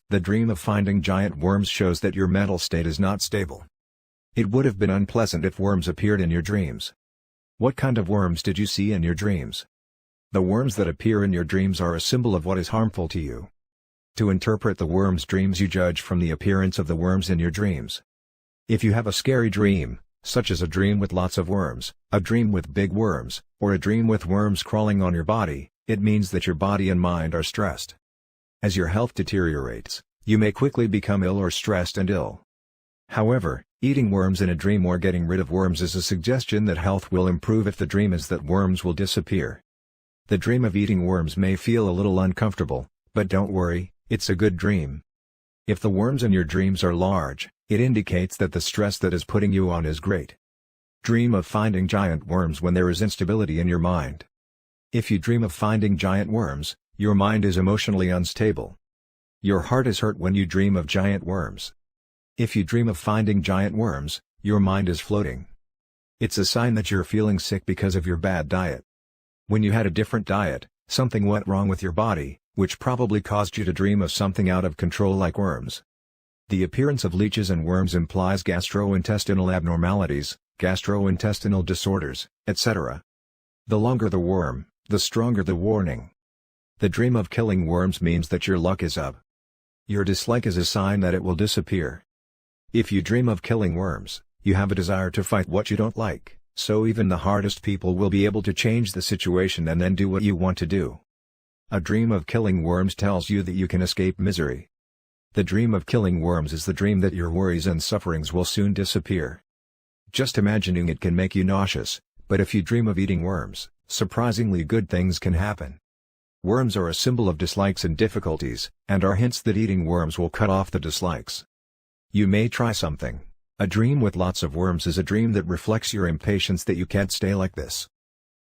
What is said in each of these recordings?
The dream of finding giant worms shows that your mental state is not stable. It would have been unpleasant if worms appeared in your dreams. What kind of worms did you see in your dreams? The worms that appear in your dreams are a symbol of what is harmful to you. To interpret the worms' dreams, you judge from the appearance of the worms in your dreams. If you have a scary dream, such as a dream with lots of worms, a dream with big worms, or a dream with worms crawling on your body, it means that your body and mind are stressed. As your health deteriorates, you may quickly become ill or stressed and ill. However, eating worms in a dream or getting rid of worms is a suggestion that health will improve if the dream is that worms will disappear. The dream of eating worms may feel a little uncomfortable, but don't worry, it's a good dream. If the worms in your dreams are large, it indicates that the stress that is putting you on is great. Dream of finding giant worms when there is instability in your mind. If you dream of finding giant worms, your mind is emotionally unstable. Your heart is hurt when you dream of giant worms. If you dream of finding giant worms, your mind is floating. It's a sign that you're feeling sick because of your bad diet. When you had a different diet, something went wrong with your body, which probably caused you to dream of something out of control like worms. The appearance of leeches and worms implies gastrointestinal abnormalities, gastrointestinal disorders, etc. The longer the worm, the stronger the warning. The dream of killing worms means that your luck is up. Your dislike is a sign that it will disappear. If you dream of killing worms, you have a desire to fight what you don't like, so even the hardest people will be able to change the situation and then do what you want to do. A dream of killing worms tells you that you can escape misery. The dream of killing worms is the dream that your worries and sufferings will soon disappear. Just imagining it can make you nauseous, but if you dream of eating worms, surprisingly good things can happen. Worms are a symbol of dislikes and difficulties, and are hints that eating worms will cut off the dislikes. You may try something. A dream with lots of worms is a dream that reflects your impatience that you can't stay like this.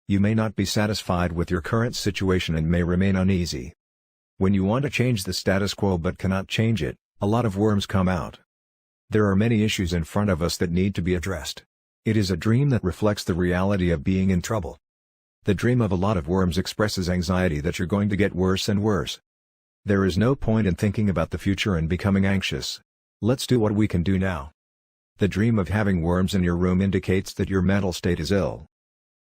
You may not be satisfied with your current situation and may remain uneasy. When you want to change the status quo but cannot change it, a lot of worms come out. There are many issues in front of us that need to be addressed. It is a dream that reflects the reality of being in trouble. The dream of a lot of worms expresses anxiety that you're going to get worse and worse. There is no point in thinking about the future and becoming anxious. Let's do what we can do now. The dream of having worms in your room indicates that your mental state is ill.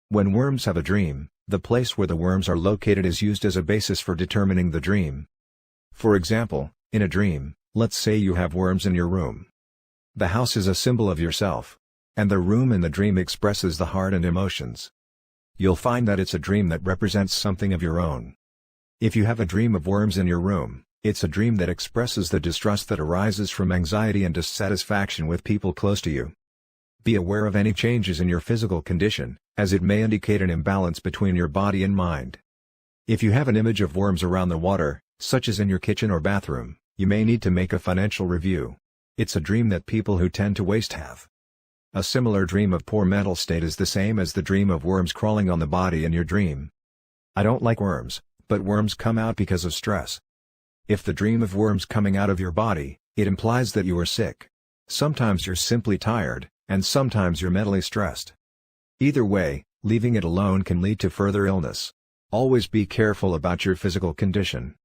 When worms have a dream, the place where the worms are located is used as a basis for determining the dream. For example, in a dream, let's say you have worms in your room. The house is a symbol of yourself. And the room in the dream expresses the heart and emotions. You'll find that it's a dream that represents something of your own. If you have a dream of worms in your room, it's a dream that expresses the distrust that arises from anxiety and dissatisfaction with people close to you. Be aware of any changes in your physical condition, as it may indicate an imbalance between your body and mind. If you have an image of worms around the water, such as in your kitchen or bathroom, you may need to make a financial review. It's a dream that people who tend to waste have. A similar dream of poor mental state is the same as the dream of worms crawling on the body in your dream. I don't like worms, but worms come out because of stress. If the dream of worms coming out of your body, it implies that you are sick. Sometimes you're simply tired, and sometimes you're mentally stressed. Either way, leaving it alone can lead to further illness. Always be careful about your physical condition.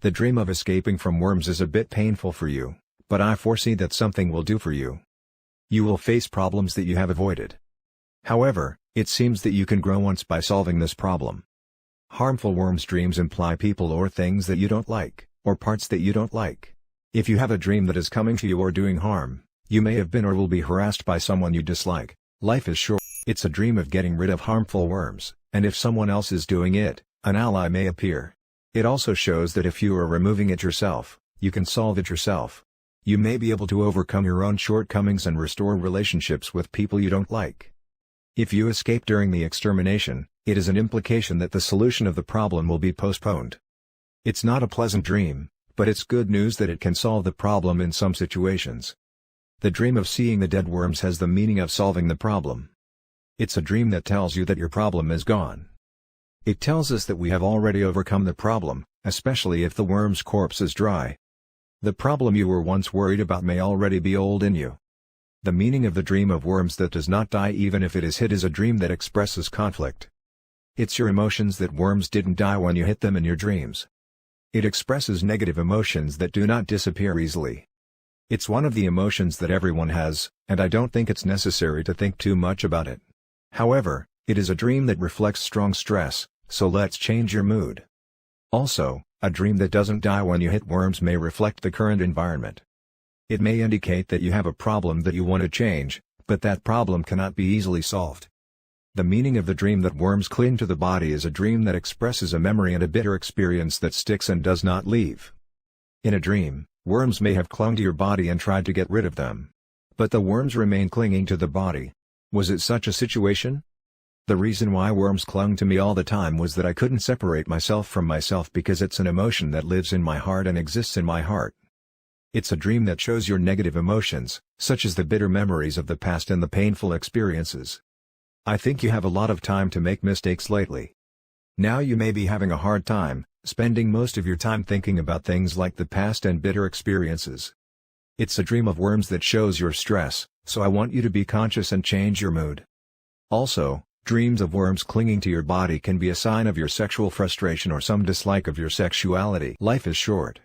The dream of escaping from worms is a bit painful for you, but I foresee that something will do for you. You will face problems that you have avoided. However, it seems that you can grow once by solving this problem. Harmful worms dreams imply people or things that you don't like, or parts that you don't like. If you have a dream that is coming to you or doing harm, you may have been or will be harassed by someone you dislike. Life is short. It's a dream of getting rid of harmful worms, and if someone else is doing it, an ally may appear. It also shows that if you are removing it yourself, you can solve it yourself. You may be able to overcome your own shortcomings and restore relationships with people you don't like. If you escape during the extermination, it is an implication that the solution of the problem will be postponed. It's not a pleasant dream, but it's good news that it can solve the problem in some situations. The dream of seeing the dead worms has the meaning of solving the problem. It's a dream that tells you that your problem is gone. It tells us that we have already overcome the problem, especially if the worm's corpse is dry. The problem you were once worried about may already be old in you. The meaning of the dream of worms that does not die even if it is hit is a dream that expresses conflict. It's your emotions that worms didn't die when you hit them in your dreams. It expresses negative emotions that do not disappear easily. It's one of the emotions that everyone has, and I don't think it's necessary to think too much about it. However, it is a dream that reflects strong stress, so let's change your mood. Also, a dream that doesn't die when you hit worms may reflect the current environment. It may indicate that you have a problem that you want to change, but that problem cannot be easily solved. The meaning of the dream that worms cling to the body is a dream that expresses a memory and a bitter experience that sticks and does not leave. In a dream, worms may have clung to your body and tried to get rid of them. But the worms remain clinging to the body. Was it such a situation? The reason why worms clung to me all the time was that I couldn't separate myself from myself because it's an emotion that lives in my heart and exists in my heart. It's a dream that shows your negative emotions, such as the bitter memories of the past and the painful experiences. I think you have a lot of time to make mistakes lately. Now you may be having a hard time, spending most of your time thinking about things like the past and bitter experiences. It's a dream of worms that shows your stress, so I want you to be conscious and change your mood. Also, dreams of worms clinging to your body can be a sign of your sexual frustration or some dislike of your sexuality. Life is short.